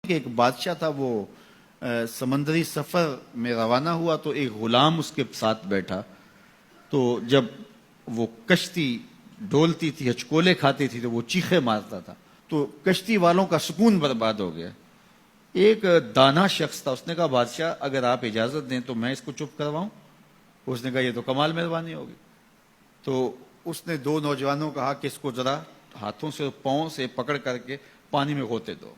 کہ ایک بادشاہ تھا، وہ سمندری سفر میں روانہ ہوا تو ایک غلام اس کے ساتھ بیٹھا. تو جب وہ کشتی ڈولتی تھی، ہچکولے کھاتی تھی تو وہ چیخے مارتا تھا، تو کشتی والوں کا سکون برباد ہو گیا. ایک دانا شخص تھا، اس نے کہا بادشاہ اگر آپ اجازت دیں تو میں اس کو چپ کرواؤں. اس نے کہا یہ تو کمال مہربانی ہوگی. تو اس نے دو نوجوانوں کو کہا کہ اس کو ذرا ہاتھوں سے پاؤں سے پکڑ کر کے پانی میں غوطے دو.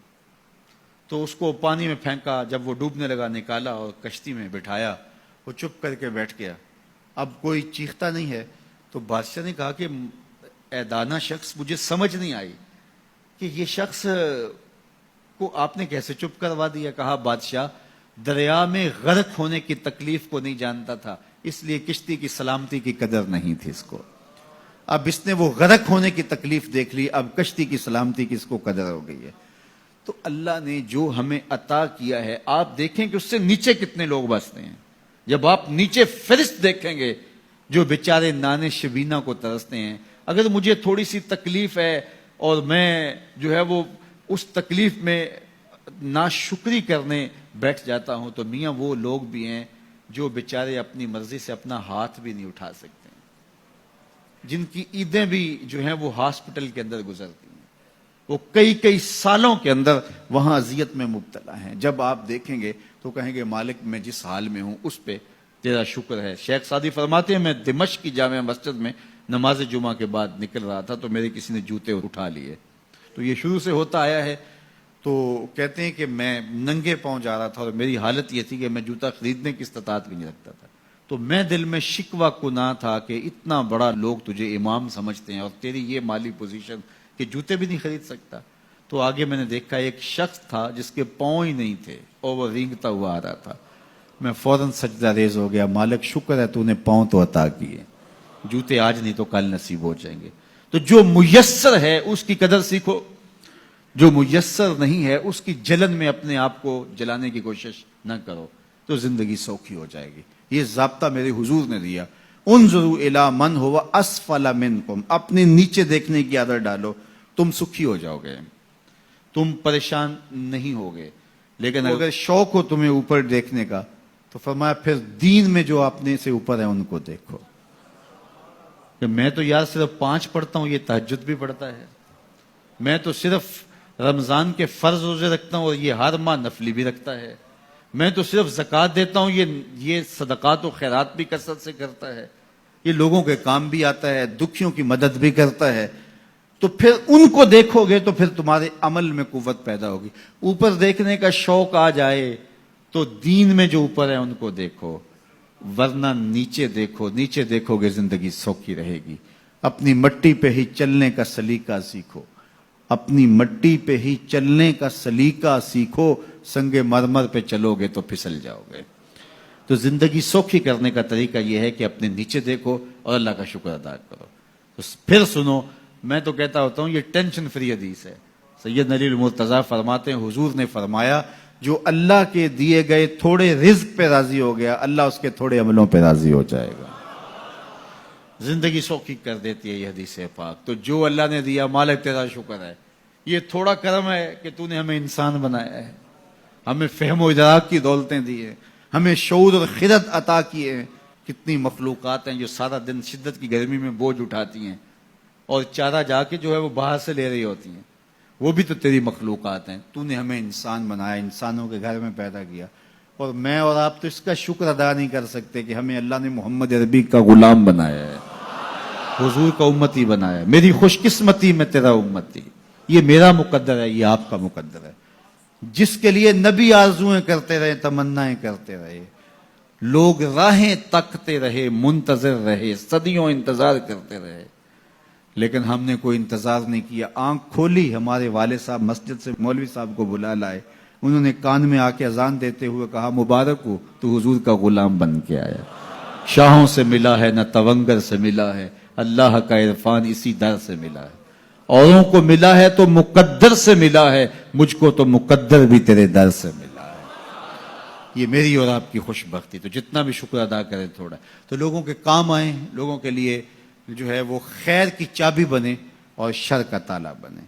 تو اس کو پانی میں پھینکا، جب وہ ڈوبنے لگا نکالا اور کشتی میں بٹھایا. وہ چپ کر کے بیٹھ گیا، اب کوئی چیختا نہیں ہے. تو بادشاہ نے کہا کہ اے دانا شخص، مجھے سمجھ نہیں آئی کہ یہ شخص کو آپ نے کیسے چپ کروا دیا. کہا بادشاہ دریا میں غرق ہونے کی تکلیف کو نہیں جانتا تھا، اس لیے کشتی کی سلامتی کی قدر نہیں تھی اس کو. اب اس نے وہ غرق ہونے کی تکلیف دیکھ لی، اب کشتی کی سلامتی کی اس کو قدر ہو گئی ہے. تو اللہ نے جو ہمیں عطا کیا ہے، آپ دیکھیں کہ اس سے نیچے کتنے لوگ بستے ہیں. جب آپ نیچے فہرست دیکھیں گے جو بیچارے نانے شبینہ کو ترستے ہیں. اگر مجھے تھوڑی سی تکلیف ہے اور میں جو ہے وہ اس تکلیف میں ناشکری کرنے بیٹھ جاتا ہوں، تو میاں وہ لوگ بھی ہیں جو بیچارے اپنی مرضی سے اپنا ہاتھ بھی نہیں اٹھا سکتے، جن کی عیدیں بھی جو ہیں وہ ہاسپٹل کے اندر گزرتی ہیں. وہ کئی سالوں کے اندر وہاں اذیت میں مبتلا ہیں. جب آپ دیکھیں گے تو کہیں گے مالک میں جس حال میں ہوں اس پہ تیرا شکر ہے. شیخ سعدی فرماتے ہیں میں دمشق کی جامع مسجد میں نماز جمعہ کے بعد نکل رہا تھا تو میرے کسی نے جوتے اٹھا لیے. تو یہ شروع سے ہوتا آیا ہے. تو کہتے ہیں کہ میں ننگے پاؤں جا رہا تھا اور میری حالت یہ تھی کہ میں جوتا خریدنے کی استطاعت بھی نہیں رکھتا تھا. تو میں دل میں شکوہ کناں تھا کہ اتنا بڑا لوگ تجھے امام سمجھتے ہیں اور تیری یہ مالی پوزیشن کہ جوتے بھی نہیں خرید سکتا. تو آگے میں نے دیکھا ایک شخص تھا جس کے پاؤں ہی نہیں تھے اور وہ رینگتا ہوا آ رہا تھا. میں فوراً سجدہ ریز ہو گیا، مالک شکر ہے تو نے پاؤں تو عطا کیے، جوتے آج نہیں تو کل نصیب ہو جائیں گے. تو جو میسر ہے اس کی قدر سیکھو، جو میسر نہیں ہے اس کی جلن میں اپنے آپ کو جلانے کی کوشش نہ کرو، تو زندگی سوکھی ہو جائے گی. یہ ضابطہ میرے حضور نے دیا. انظروا الی من هو اسفل منکم، اپنے نیچے دیکھنے کی عادت ڈالو، تم سکھی ہو جاؤ گے، تم پریشان نہیں ہوگے. لیکن اگر شوق ہو تمہیں اوپر دیکھنے کا تو فرمایا پھر دین میں جو اپنے سے اوپر ہیں ان کو دیکھو. کہ میں تو یار صرف 5 پڑھتا ہوں، یہ تہجد بھی پڑھتا ہے. میں تو صرف رمضان کے فرض روزے رکھتا ہوں اور یہ ہر ماہ نفلی بھی رکھتا ہے. میں تو صرف زکوٰۃ دیتا ہوں، یہ صدقات و خیرات بھی کثرت سے کرتا ہے. یہ لوگوں کے کام بھی آتا ہے، دکھیوں کی مدد بھی کرتا ہے. تو پھر ان کو دیکھو گے تو پھر تمہارے عمل میں قوت پیدا ہوگی. اوپر دیکھنے کا شوق آ جائے تو دین میں جو اوپر ہے ان کو دیکھو، ورنہ نیچے دیکھو. نیچے دیکھو گے زندگی سوکھی رہے گی. اپنی مٹی پہ ہی چلنے کا سلیقہ سیکھو، اپنی مٹی پہ ہی چلنے کا سلیقہ سیکھو. سنگ مرمر پہ چلو گے تو پھسل جاؤ گے. تو زندگی سوکھی کرنے کا طریقہ یہ ہے کہ اپنے نیچے دیکھو اور اللہ کا شکر ادا کرو. تو پھر سنو، میں تو کہتا ہوتا ہوں یہ ٹینشن فری حدیث ہے. سید علی المرتضیٰ فرماتے ہیں حضور نے فرمایا جو اللہ کے دیے گئے تھوڑے رزق پہ راضی ہو گیا، اللہ اس کے تھوڑے عملوں پہ راضی ہو جائے گا. زندگی سوکھی کر دیتی ہے یہ حدیث پاک. تو جو اللہ نے دیا مالک تیرا شکر ہے. یہ تھوڑا کرم ہے کہ تو نے ہمیں انسان بنایا ہے، ہمیں فہم و ادراک کی دولتیں دی ہیں، ہمیں شعور اور خرد عطا کیے ہیں. کتنی مخلوقات ہیں جو سارا دن شدت کی گرمی میں بوجھ اٹھاتی ہیں اور چارہ جا کے جو ہے وہ باہر سے لے رہی ہوتی ہیں. وہ بھی تو تیری مخلوقات ہیں. تو نے ہمیں انسان بنایا، انسانوں کے گھر میں پیدا کیا. اور میں اور آپ تو اس کا شکر ادا نہیں کر سکتے کہ ہمیں اللہ نے محمد عربی کا غلام بنایا ہے، حضور کا امتی بنایا ہے. میری خوش قسمتی میں تیرا امتی، یہ میرا مقدر ہے، یہ آپ کا مقدر ہے. جس کے لیے نبی آرزویں کرتے رہے، تمنائیں کرتے رہے، لوگ راہیں تکتے رہے، منتظر رہے، صدیوں انتظار کرتے رہے، لیکن ہم نے کوئی انتظار نہیں کیا. آنکھ کھولی، ہمارے والد صاحب مسجد سے مولوی صاحب کو بلا لائے. انہوں نے کان میں آ کے اذان دیتے ہوئے کہا مبارک ہو تو حضور کا غلام بن کے آیا. شاہوں سے ملا ہے نہ تونگر سے ملا ہے، اللہ کا عرفان اسی در سے ملا ہے. اوروں کو ملا ہے تو مقدر سے ملا ہے، مجھ کو تو مقدر بھی تیرے در سے ملا ہے. یہ میری اور آپ کی خوش بختی. تو جتنا بھی شکر ادا کریں تھوڑا، تو لوگوں کے کام آئیں، لوگوں کے لیے جو ہے وہ خیر کی چابی بنے اور شر کا تالا بنے.